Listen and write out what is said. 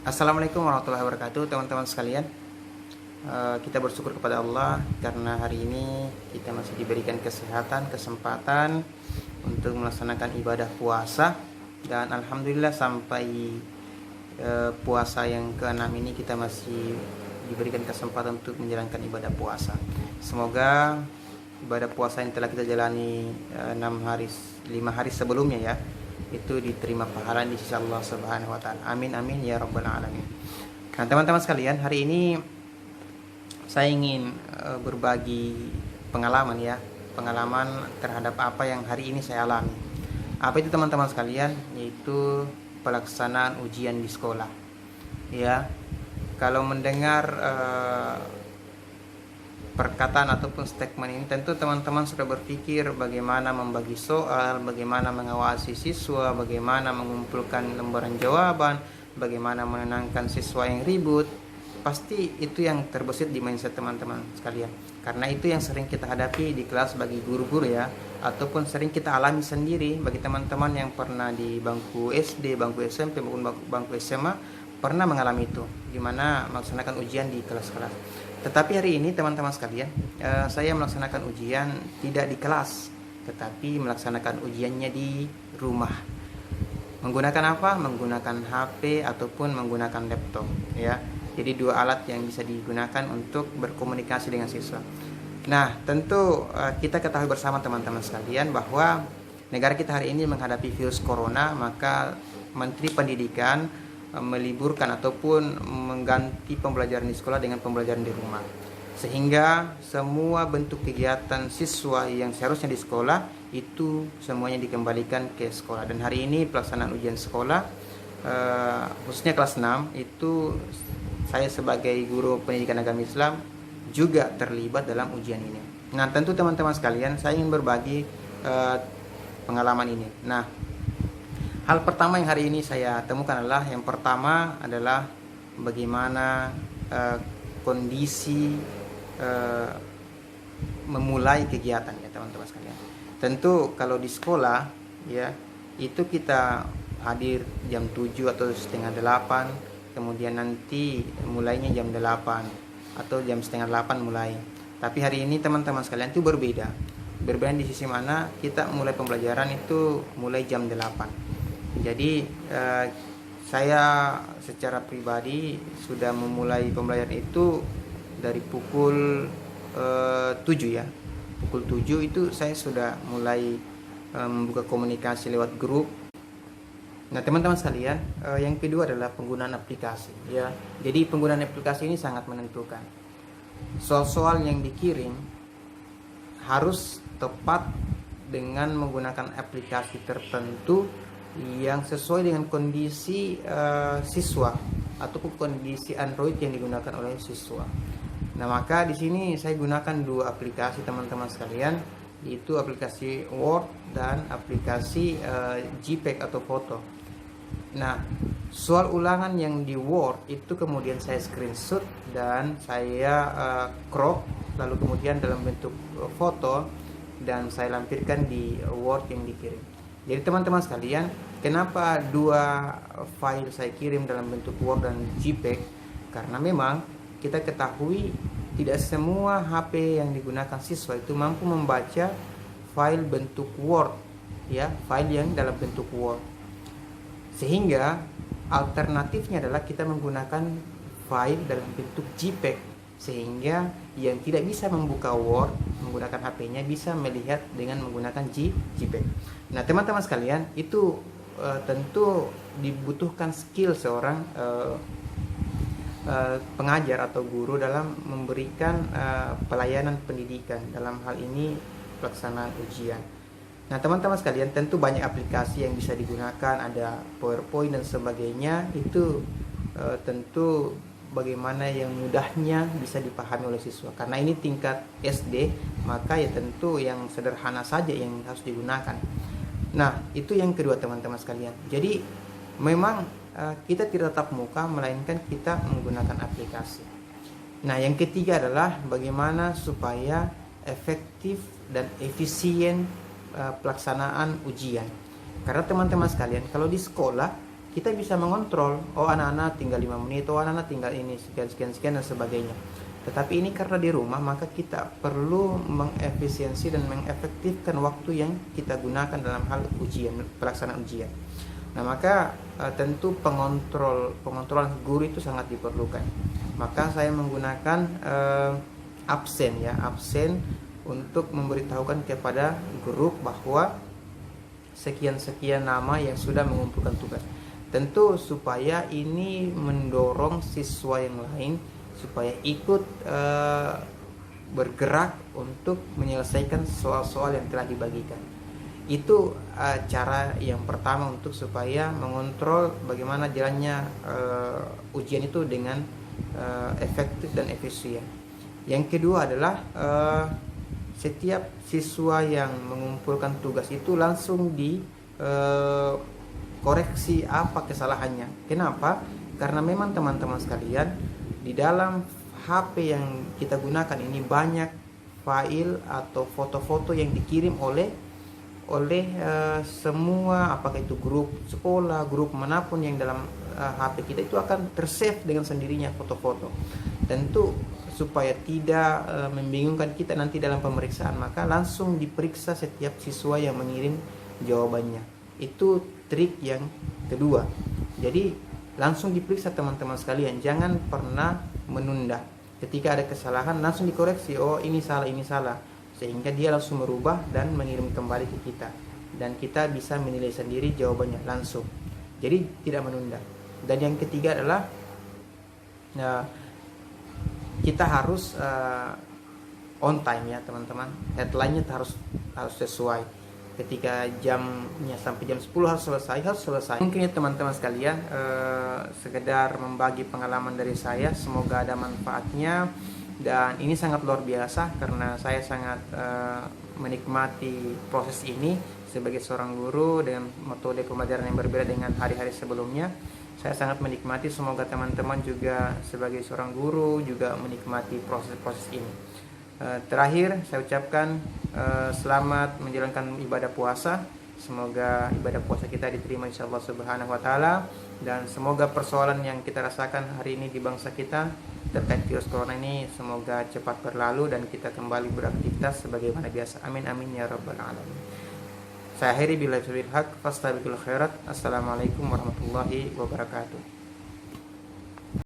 Assalamualaikum warahmatullahi wabarakatuh, teman-teman sekalian. Kita bersyukur kepada Allah karena hari ini kita masih diberikan kesehatan, kesempatan untuk melaksanakan ibadah puasa, dan alhamdulillah sampai puasa yang ke-6 ini kita masih diberikan kesempatan untuk menjalankan ibadah puasa. Semoga ibadah puasa yang telah kita jalani 6 hari 5 hari sebelumnya ya, itu diterima pahala di sisi Allah Subhanahu wa taala. Amin amin ya rabbal alamin. Nah, teman-teman sekalian, hari ini saya ingin berbagi pengalaman ya, pengalaman terhadap apa yang hari ini saya alami. Apa itu teman-teman sekalian? Yaitu pelaksanaan ujian di sekolah. Ya. Kalau mendengar perkataan ataupun statement ini, tentu teman-teman sudah berpikir bagaimana membagi soal, bagaimana mengawasi siswa, bagaimana mengumpulkan lembaran jawaban, bagaimana menenangkan siswa yang ribut. Pasti itu yang terbesit di mindset teman-teman sekalian, karena itu yang sering kita hadapi di kelas bagi guru-guru ya, ataupun sering kita alami sendiri bagi teman-teman yang pernah di bangku SD, bangku SMP maupun bangku SMA, pernah mengalami itu, dimana melaksanakan ujian di kelas-kelas. Tetapi hari ini teman-teman sekalian, saya melaksanakan ujian tidak di kelas, tetapi melaksanakan ujiannya di rumah. Menggunakan apa? Menggunakan HP ataupun menggunakan laptop ya. Jadi dua alat yang bisa digunakan untuk berkomunikasi dengan siswa. Nah, tentu kita ketahui bersama teman-teman sekalian bahwa negara kita hari ini menghadapi virus corona, maka Menteri Pendidikan meliburkan ataupun mengganti pembelajaran di sekolah dengan pembelajaran di rumah, sehingga semua bentuk kegiatan siswa yang seharusnya di sekolah itu semuanya dikembalikan ke sekolah. Dan hari ini pelaksanaan ujian sekolah, khususnya kelas 6 itu saya sebagai guru pendidikan agama Islam juga terlibat dalam ujian ini. Nah, tentu teman-teman sekalian, saya ingin berbagi pengalaman ini. Nah, hal pertama yang hari ini saya temukan adalah, yang pertama adalah bagaimana kondisi memulai kegiatan ya teman-teman sekalian. Tentu kalau di sekolah ya, itu kita hadir jam 7 atau setengah 8, kemudian nanti mulainya jam 8 atau jam setengah 8 mulai. Tapi hari ini teman-teman sekalian itu berbeda. Berbeda di sisi mana kita mulai pembelajaran itu mulai jam 8. Jadi saya secara pribadi sudah memulai pembelajaran itu dari pukul 7 ya. Pukul 7 itu saya sudah mulai membuka komunikasi lewat grup. Nah, teman-teman sekalian, yang kedua adalah penggunaan aplikasi ya. Jadi penggunaan aplikasi ini sangat menentukan. Soal-soal yang dikirim harus tepat dengan menggunakan aplikasi tertentu yang sesuai dengan kondisi siswa ataupun kondisi Android yang digunakan oleh siswa. Nah, maka di sini saya gunakan dua aplikasi teman-teman sekalian, yaitu aplikasi Word dan aplikasi JPEG atau foto. Nah, soal ulangan yang di Word itu kemudian saya screenshot dan saya crop, lalu kemudian dalam bentuk foto dan saya lampirkan di Word yang dikirim. Jadi teman-teman sekalian, kenapa dua file saya kirim dalam bentuk Word dan JPEG? Karena memang kita ketahui tidak semua HP yang digunakan siswa itu mampu membaca file bentuk Word ya, file yang dalam bentuk Word. Sehingga alternatifnya adalah kita menggunakan file dalam bentuk JPEG, sehingga yang tidak bisa membuka Word menggunakan HP-nya bisa melihat dengan menggunakan JPEG. Nah, teman-teman sekalian, itu tentu dibutuhkan skill seorang pengajar atau guru dalam memberikan pelayanan pendidikan, dalam hal ini pelaksanaan ujian. Nah, teman-teman sekalian, tentu banyak aplikasi yang bisa digunakan, ada PowerPoint dan sebagainya. Itu tentu bagaimana yang mudahnya bisa dipahami oleh siswa. Karena ini tingkat SD, maka ya tentu yang sederhana saja yang harus digunakan. Nah, itu yang kedua teman-teman sekalian. Jadi memang kita tidak tatap muka, melainkan kita menggunakan aplikasi. Nah, yang ketiga adalah bagaimana supaya efektif dan efisien pelaksanaan ujian. Karena teman-teman sekalian, kalau di sekolah kita bisa mengontrol, oh anak-anak tinggal 5 menit, oh anak-anak tinggal ini sekian dan sebagainya. Tetapi ini karena di rumah, maka kita perlu mengefisiensi dan mengefektifkan waktu yang kita gunakan dalam hal ujian, pelaksanaan ujian. Nah, maka tentu pengontrolan guru itu sangat diperlukan. Maka saya menggunakan absen untuk memberitahukan kepada grup bahwa sekian-sekian nama yang sudah mengumpulkan tugas. Tentu supaya ini mendorong siswa yang lain supaya ikut bergerak untuk menyelesaikan soal-soal yang telah dibagikan. Itu cara yang pertama untuk supaya mengontrol bagaimana jalannya ujian itu dengan efektif dan efisien. Yang kedua adalah setiap siswa yang mengumpulkan tugas itu langsung dikoreksi apa kesalahannya. Kenapa? Karena memang teman-teman sekalian, di dalam HP yang kita gunakan ini banyak file atau foto-foto yang dikirim oleh semua, apakah itu grup sekolah, grup manapun yang dalam HP kita itu akan tersave dengan sendirinya foto-foto. Tentu supaya tidak membingungkan kita nanti dalam pemeriksaan, maka langsung diperiksa setiap siswa yang mengirim jawabannya. Itu trik yang kedua. Jadi langsung diperiksa teman-teman sekalian, jangan pernah menunda. Ketika ada kesalahan langsung dikoreksi, oh ini salah, sehingga dia langsung merubah dan mengirim kembali ke kita, dan kita bisa menilai sendiri jawabannya langsung. Jadi tidak menunda. Dan yang ketiga adalah kita harus on time ya teman-teman. Headline-nya harus sesuai. Ketika jamnya sampai jam 10 harus selesai. Mungkin ya teman-teman sekalian, sekedar membagi pengalaman dari saya, semoga ada manfaatnya. Dan ini sangat luar biasa karena saya sangat menikmati proses ini sebagai seorang guru dengan metode pembelajaran yang berbeda dengan hari-hari sebelumnya. Saya sangat menikmati, semoga teman-teman juga sebagai seorang guru juga menikmati proses-proses ini. Terakhir saya ucapkan selamat menjalankan ibadah puasa. Semoga ibadah puasa kita diterima insyaallah subhanahu wa ta'ala, dan semoga persoalan yang kita rasakan hari ini di bangsa kita terkait virus corona ini semoga cepat berlalu dan kita kembali beraktivitas sebagaimana biasa. Amin amin ya rabbal alamin. Saya akhiri billahi taufiq haq, fastabiqul khairat. Assalamualaikum warahmatullahi wabarakatuh.